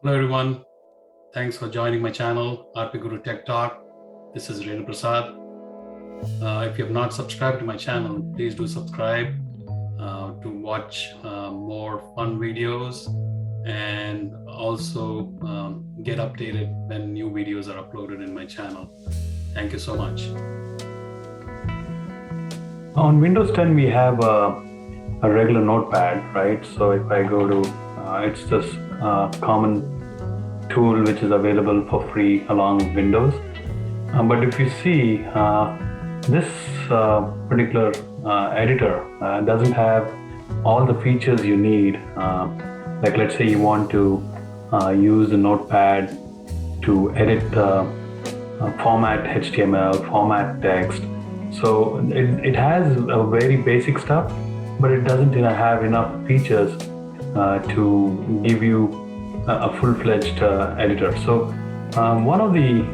Hello everyone, thanks for joining my channel, RP Guru Tech Talk. This is Renu Prasad. If you have not subscribed to my channel, please do subscribe to watch more fun videos and also get updated when new videos are uploaded in my channel. Thank you so much. On Windows 10, we have a regular Notepad, right? So if I go to, it's this common tool which is available for free along with Windows. But if you see, this particular editor doesn't have all the features you need. Like let's say you want to use the Notepad to edit format HTML, format text. So it has a very basic stuff, but it doesn't have enough features to give you a full-fledged editor. So one of the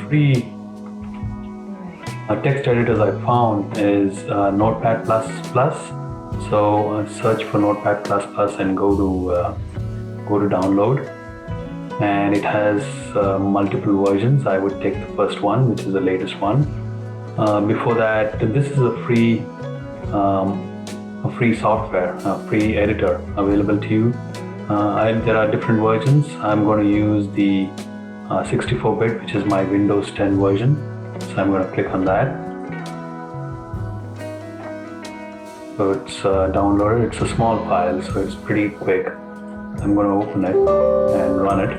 free text editors I found is Notepad++. So search for Notepad++ and go to download, and it has multiple versions. I would take the first one, which is the latest one. Before that, this is a free software, a free editor available to you. There are different versions. I'm going to use the 64-bit, which is my Windows 10 version. So I'm going to click on that. So it's downloaded. It's a small file, so it's pretty quick. I'm going to open it and run it,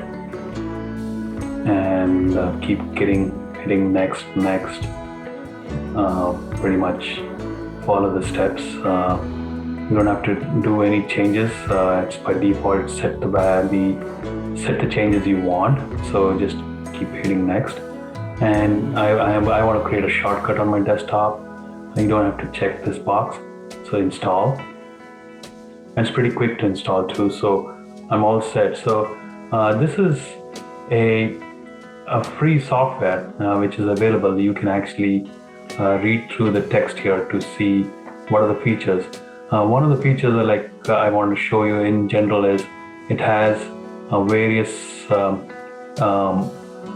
and keep hitting next. Pretty much follow the steps. You don't have to do any changes. It's by default set the changes you want. So just keep hitting next. And I want to create a shortcut on my desktop. You don't have to check this box. So install. And it's pretty quick to install too. So I'm all set. So this is a free software which is available. You can actually read through the text here to see what are the features. One of the features I want to show you in general is it has various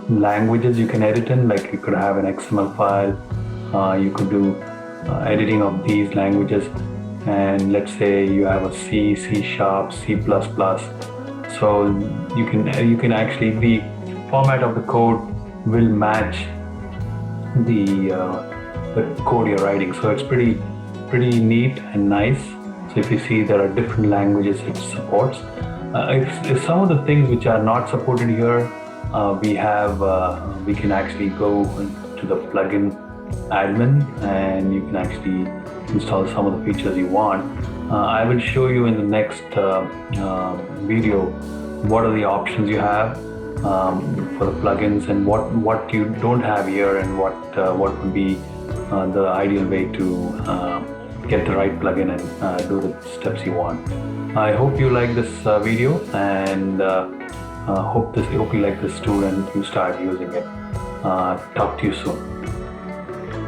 languages you can edit in. Like you could have an XML file, you could do editing of these languages, and let's say you have a C, C#, C++. So you can actually, the format of the code will match the code you're writing. So it's pretty neat and nice. So if you see, there are different languages it supports. If some of the things which are not supported here, we can actually go to the plugin admin, and you can actually install some of the features you want. I will show you in the next video what are the options you have for the plugins, and what you don't have here, and what would be the ideal way to get the right plugin and do the steps you want. I hope you like this video, and hope you like this tool and you start using it. Talk to you soon.